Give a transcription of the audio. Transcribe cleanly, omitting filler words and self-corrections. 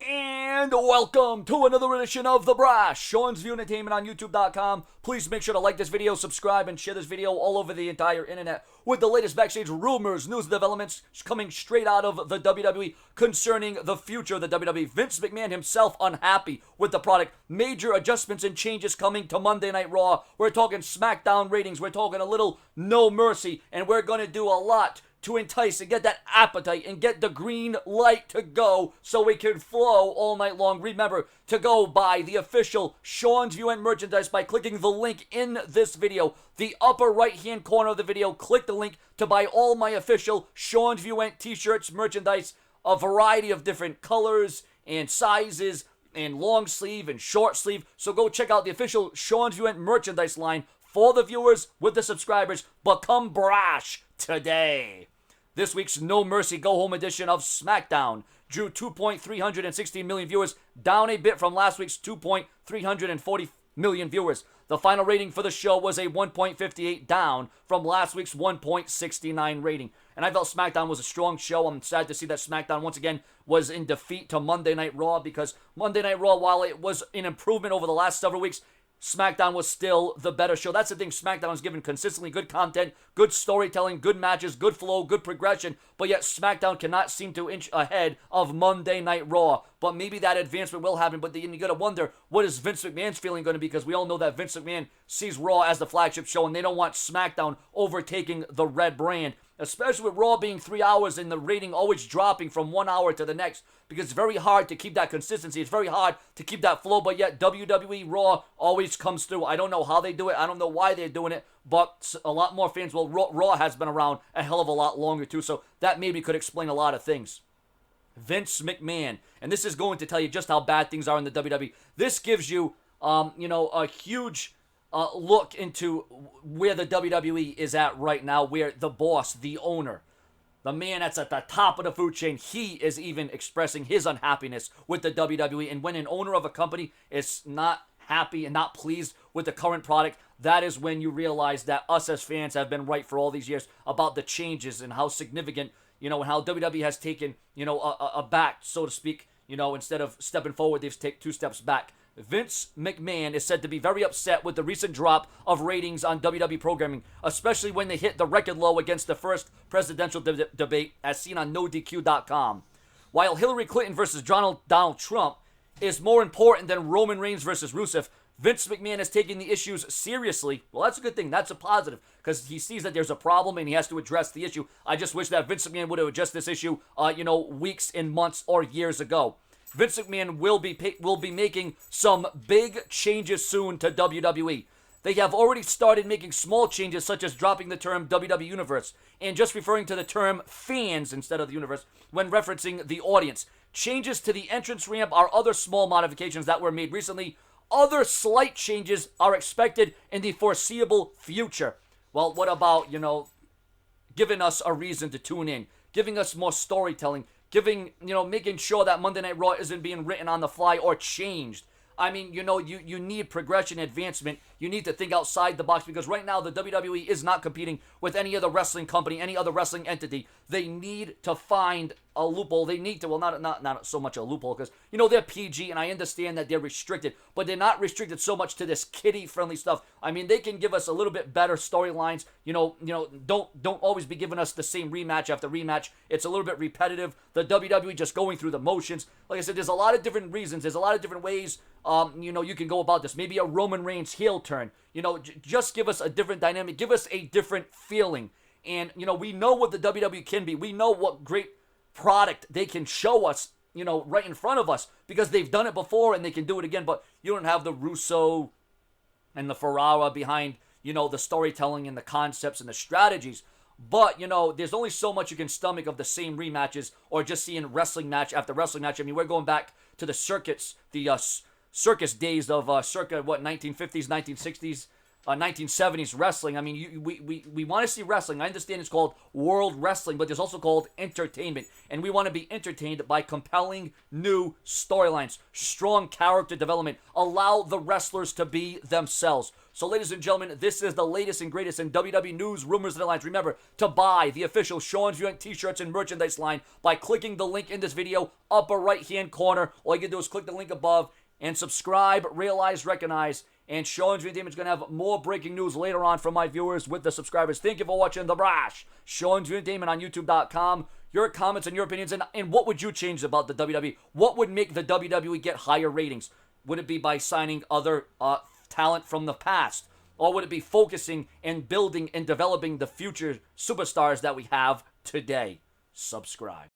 And welcome to another edition of The Brash, Sean's View Entertainment on YouTube.com. Please make sure to like this video, subscribe, and share this video all over the entire internet with the latest backstage rumors, news, and developments coming straight out of the WWE concerning the future of the WWE. Vince McMahon himself unhappy with the product. Major adjustments and changes coming to Monday Night Raw. We're talking Smackdown ratings. We're talking a little No Mercy, and we're going to do a lot to entice and get that appetite and get the green light to go so we can flow all night long. Remember to go buy the official Sean's View merchandise by clicking the link in this video. The upper right hand corner of the video, click the link to buy all my official Sean's View t-shirts, merchandise, a variety of different colors and sizes and long sleeve and short sleeve. So go check out the official Sean's View merchandise line for the viewers with the subscribers. Become brash today. This week's No Mercy Go Home edition of Smackdown drew 2.316 million viewers, down a bit from last week's 2.340 million viewers. The final rating for the show was a 1.58, down from last week's 1.69 rating. And I felt SmackDown was a strong show. I'm sad to see that SmackDown once again was in defeat to Monday Night Raw, because Monday Night Raw, while it was an improvement over the last several weeks, SmackDown was still the better show. That's the thing. SmackDown's given consistently good content, good storytelling, good matches, good flow, good progression, but yet SmackDown cannot seem to inch ahead of Monday Night Raw. But maybe that advancement will happen, but then you gotta wonder, what is Vince McMahon's feeling going to be? Because we all know that Vince McMahon sees Raw as the flagship show, and they don't want SmackDown overtaking the red brand, especially with Raw being 3 hours and the rating always dropping from 1 hour to the next, because it's very hard to keep that consistency. It's very hard to keep that flow, but yet WWE Raw always comes through. I don't know how they do it. I don't know why they're doing it, but a lot more fans. Well, Raw has been around a hell of a lot longer too, so that maybe could explain a lot of things. Vince McMahon, and this is going to tell you just how bad things are in the WWE. This gives you, a huge look into where the WWE is at right now, where the boss, the owner, the man that's at the top of the food chain, he is even expressing his unhappiness with the WWE. And when an owner of a company is not happy and not pleased with the current product, that is when you realize that us as fans have been right for all these years about the changes and how significant, and how WWE has taken, a back, so to speak, instead of stepping forward, they've taken 2 steps back. Vince McMahon is said to be very upset with the recent drop of ratings on WWE programming, especially when they hit the record low against the first presidential debate, as seen on NoDQ.com. While Hillary Clinton versus Donald Trump is more important than Roman Reigns versus Rusev, Vince McMahon is taking the issues seriously. Well, that's a good thing. That's a positive, because he sees that there's a problem and he has to address the issue. I just wish that Vince McMahon would have addressed this issue, weeks and months or years ago. Vince McMahon will be making some big changes soon to WWE. They have already started making small changes, such as dropping the term WWE Universe and just referring to the term fans instead of the universe when referencing the audience. Changes to the entrance ramp are other small modifications that were made recently. Other slight changes are expected in the foreseeable future. Well, what about, giving us a reason to tune in, giving us more storytelling, making sure that Monday Night Raw isn't being written on the fly or changed. I mean, you need progression, advancement. You need to think outside the box, because right now the WWE is not competing with any other wrestling company, any other wrestling entity. They need to find a loophole. They need to, well, not so much a loophole, because, they're PG, and I understand that they're restricted, but they're not restricted so much to this kiddie-friendly stuff. I mean, they can give us a little bit better storylines. Don't always be giving us the same rematch after rematch. It's a little bit repetitive. The WWE just going through the motions. Like I said, there's a lot of different reasons. There's a lot of different ways, you can go about this. Maybe a Roman Reigns heel turn. Just give us a different dynamic. Give us a different feeling. And, we know what the WWE can be. We know what great product they can show us, right in front of us, because they've done it before and they can do it again. But you don't have the Russo and the Ferrara behind, the storytelling and the concepts and the strategies. But, there's only so much you can stomach of the same rematches or just seeing wrestling match after wrestling match. I mean, we're going back to the circuits, the circus days of circa, 1950s, 1960s, 1970s wrestling. I mean, we want to see wrestling. I understand it's called World Wrestling, but there's also called entertainment. And we want to be entertained by compelling new storylines, strong character development. Allow the wrestlers to be themselves. So, ladies and gentlemen, this is the latest and greatest in WWE news, rumors, and headlines. Remember to buy the official Sean's Viewing t-shirts and merchandise line by clicking the link in this video, upper right-hand corner. All you can do is click the link above and subscribe, realize, recognize. And Sean's Viewing Team is going to have more breaking news later on from my viewers with the subscribers. Thank you for watching The Brash. Sean's Viewing Team on YouTube.com. Your comments and your opinions, and what would you change about the WWE? What would make the WWE get higher ratings? Would it be by signing other talent from the past? Or would it be focusing and building and developing the future superstars that we have today? Subscribe.